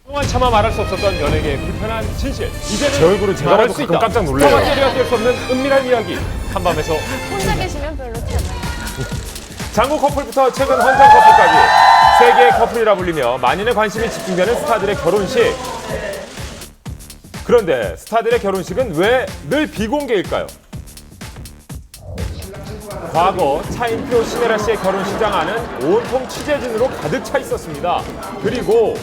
동안 차마 말할 수 없었던 연예계의 불편한 진실. 이제는 제 얼굴은 제가 말할 봐도 수 가끔 있다. 깜짝 놀래요. 스타가 뗄 수 없는 은밀한 이야기. 한밤에서 혼자 계시면 별로 재미없어요. 장국 커플부터 최근 헌정 커플까지 세계의 커플이라 불리며 만인의 관심이 집중되는 스타들의 결혼식. 그런데 스타들의 결혼식은 왜 늘 비공개일까요? 과거 차인표, 신혜라 씨의 결혼식장 안은 온통 취재진으로 가득 차 있었습니다. 그리고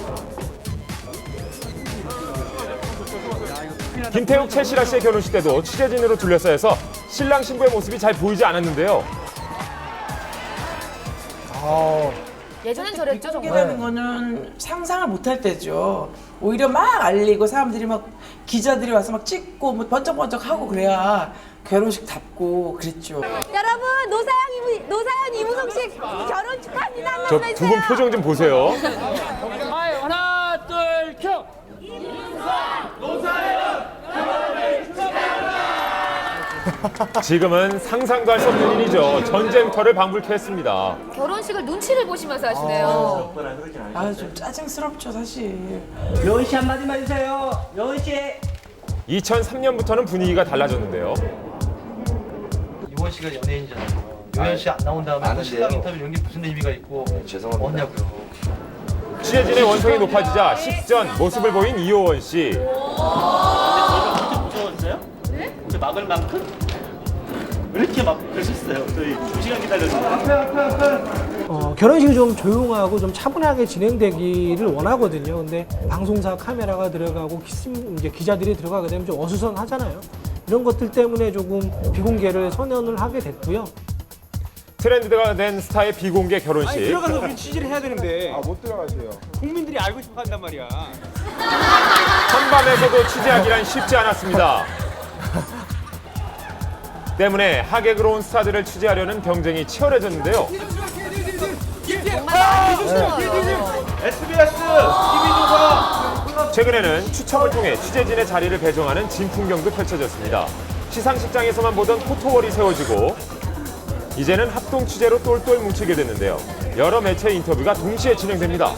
김태욱, 최시라 씨의 결혼식 때도 취재진으로 둘러싸여서 신랑 신부의 모습이 잘 보이지 않았는데요. 예전엔 저랬죠, 정말. 공개되는 거는 상상을 못할 때죠. 오히려 막 알리고 사람들이 막 기자들이 와서 막 찍고 뭐 번쩍번쩍 하고 그래야 결혼식답고 그랬죠. 여러분, 노사연 이무송 씨 결혼 축하합니다. 저 두 분 표정 좀 보세요. 하나, 둘, 켜! 지금은 상상도 할 수 없는 일이죠. 전쟁터를 방불케 했습니다. 결혼식을 눈치를 보시면서 하시네요. 좀 짜증스럽죠 사실. 여은 씨 한마디만 해주세요. 여은 씨. 2003년부터는 분위기가 달라졌는데요. 이원 씨가 연예인이잖아요. 요현 씨 안 나온 다음에 그 신랑 인터뷰 연기 무슨 의미가 있고 죄송합니다. 뭐냐고요. 취재진의 원성이 높아지자 식전 모습을 보인 이효원 씨. 무서웠어요? 네? 그 막을 만큼? 왜 이렇게 막 그러셨어요? 저희 2시간 기다렸는데. 결혼식이 좀 조용하고 좀 차분하게 진행되기를 원하거든요. 근데 방송사 카메라가 들어가고 이제 기자들이 들어가게 되면 좀 어수선하잖아요. 이런 것들 때문에 조금 비공개를 선언을 하게 됐고요. 트렌드가 된 스타의 비공개 결혼식. 들어가서 우리 취재를 해야 되는데 못 들어가세요. 국민들이 알고 싶어 한단 말이야. 한밤에서도 취재하기란 쉽지 않았습니다. 때문에 하객으로 온 스타들을 취재하려는 경쟁이 치열해졌는데요. SBS TV조선. 최근에는 추첨을 통해 취재진의 자리를 배정하는 진풍경도 펼쳐졌습니다. 시상식장에서만 보던 포토월이 세워지고 이제는 합동 취재로 똘똘 뭉치게 됐는데요. 여러 매체 인터뷰가 동시에 진행됩니다.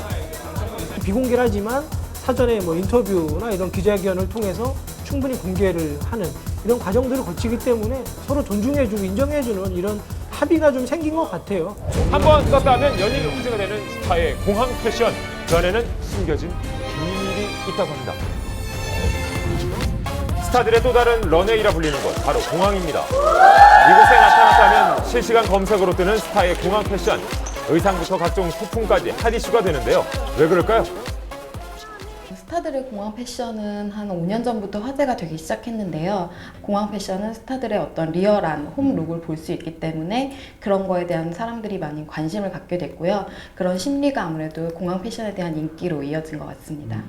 비공개라지만 사전에 뭐 인터뷰나 이런 기자회견을 통해서 충분히 공개를 하는 이런 과정들을 거치기 때문에 서로 존중해주고 인정해주는 이런 합의가 좀 생긴 것 같아요. 한번 떴다 하면 연일 화제가 되는 스타의 공항 패션. 그 안에는 숨겨진 비밀이 있다고 합니다. 스타들의 또 다른 런웨이라 불리는 곳, 바로 공항입니다. 이곳에 나타났다면 실시간 검색어로 뜨는 스타의 공항 패션. 의상부터 각종 소품까지 핫 이슈가 되는데요. 왜 그럴까요? 스타들의 공항 패션은 한 5년 전부터 화제가 되기 시작했는데요. 공항 패션은 스타들의 어떤 리얼한 홈룩을 볼 수 있기 때문에 그런 거에 대한 사람들이 많이 관심을 갖게 됐고요. 그런 심리가 아무래도 공항 패션에 대한 인기로 이어진 것 같습니다.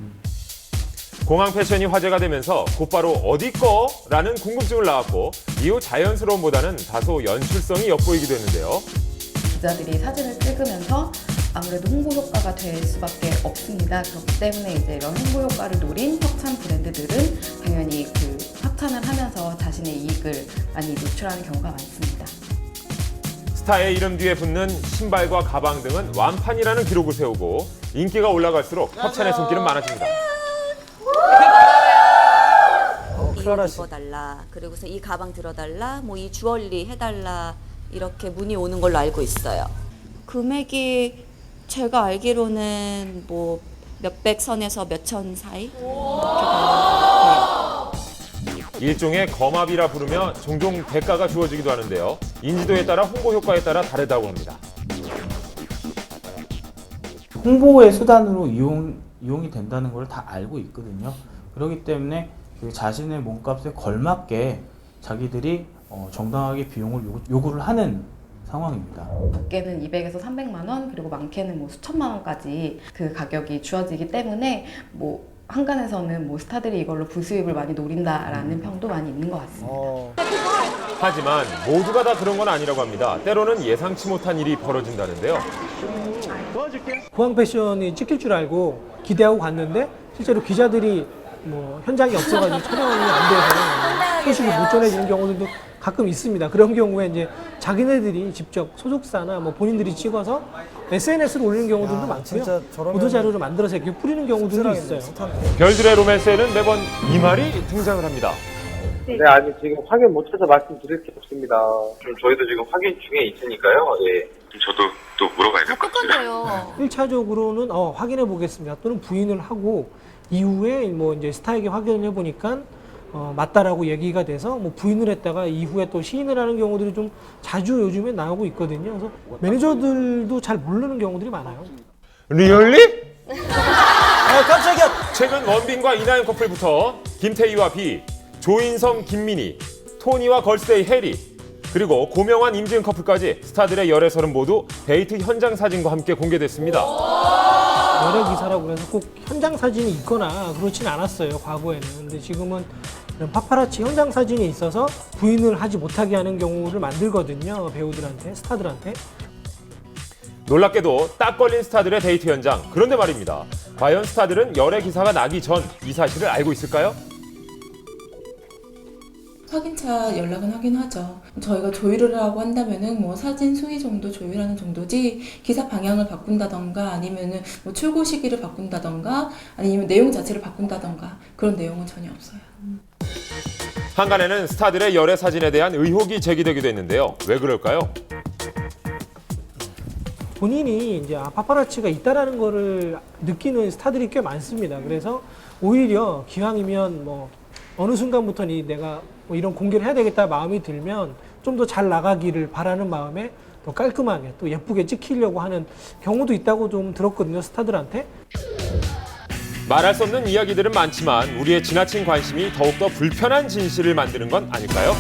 공항 패션이 화제가 되면서 곧바로 어디 거라는 궁금증을 낳았고 이후 자연스러움보다는 다소 연출성이 엿보이기도 했는데요. 기자들이 사진을 찍으면서 아무래도 홍보 효과가 될 수밖에 없습니다. 그렇기 때문에 이제 이런 홍보 효과를 노린 협찬 브랜드들은 당연히 그 협찬을 하면서 자신의 이익을 많이 노출하는 경우가 많습니다. 스타의 이름 뒤에 붙는 신발과 가방 등은 완판이라는 기록을 세우고 인기가 올라갈수록 협찬의 손길은 많아집니다. 이거 입어달라. 그리고서 이 가방 들어달라. 뭐 이 주얼리 해달라. 이렇게 문의 오는 걸로 알고 있어요. 금액이 제가 알기로는 뭐 몇백 선에서 몇천 사이? 일종의 거마비라 부르며 종종 대가가 주어지기도 하는데요. 인지도에 따라 홍보 효과에 따라 다르다고 합니다. 홍보의 수단으로 이용이 된다는 걸 다 알고 있거든요. 그렇기 때문에 그 자신의 몸값에 걸맞게 자기들이 정당하게 비용을 요구를 하는 상황입니다. 적게는 200에서 300만 원, 그리고 많게는 뭐 수천만 원까지 그 가격이 주어지기 때문에 뭐 한간에서는 뭐 스타들이 이걸로 부수입을 많이 노린다라는 평도 많이 있는 것 같습니다. 하지만 모두가 다 그런 건 아니라고 합니다. 때로는 예상치 못한 일이 벌어진다는데요. 공항 패션이 찍힐 줄 알고 기대하고 갔는데 실제로 기자들이 뭐 현장이 없어가지고 촬영이 안 돼서 소식이 못 전해지는 경우들도 가끔 있습니다. 그런 경우에 이제 자기네들이 직접 소속사나 뭐 본인들이 찍어서 SNS로 올리는 경우들도 많고요. 보도 자료를 만들어서 이렇게 뿌리는 경우들도 있어요. 별들의 로맨스에는 매번 이 말이 등장을 합니다. 네, 아직 지금 확인 못해서 말씀드릴 게 없습니다. 좀 저희도 지금 확인 중에 있으니까요. 예. 저도 또 물어봐야 될 것 같습니다. 똑같아요. 1차적으로는 확인해 보겠습니다. 또는 부인을 하고 이후에 뭐 이제 스타에게 확인을 해 보니까 맞다라고 얘기가 돼서 뭐 부인을 했다가 이후에 또 시인을 하는 경우들이 좀 자주 요즘에 나오고 있거든요. 그래서 매니저들도 잘 모르는 경우들이 많아요. 리얼리? 깜짝이야. 최근 원빈과 이나영 커플부터 김태희와 비, 조인성, 김민희, 토니와 걸스데이 해리, 그리고 고명환, 임지은 커플까지 스타들의 열애설은 모두 데이트 현장 사진과 함께 공개됐습니다. 열애 기사라고 해서 꼭 현장 사진이 있거나 그렇진 않았어요, 과거에는. 근데 지금은 이런 파파라치 현장 사진이 있어서 부인을 하지 못하게 하는 경우를 만들거든요, 배우들한테, 스타들한테. 놀랍게도 딱 걸린 스타들의 데이트 현장. 그런데 말입니다. 과연 스타들은 열애 기사가 나기 전 이 사실을 알고 있을까요? 확인차 연락은 하긴 하죠. 저희가 조율을 하고 한다면은 뭐 사진 수위 정도 조율하는 정도지 기사 방향을 바꾼다던가 아니면은 뭐 출고 시기를 바꾼다던가 아니면 내용 자체를 바꾼다던가 그런 내용은 전혀 없어요. 한간에는 스타들의 열애 사진에 대한 의혹이 제기되기도 했는데요. 왜 그럴까요? 본인이 이제 파파라치가 있다라는 거를 느끼는 스타들이 꽤 많습니다. 그래서 오히려 기왕이면 뭐 어느 순간부터는 내가 뭐 이런 공개를 해야 되겠다 마음이 들면 좀 더 잘 나가기를 바라는 마음에 더 깔끔하게 또 예쁘게 찍히려고 하는 경우도 있다고 좀 들었거든요, 스타들한테. 말할 수 없는 이야기들은 많지만 우리의 지나친 관심이 더욱더 불편한 진실을 만드는 건 아닐까요?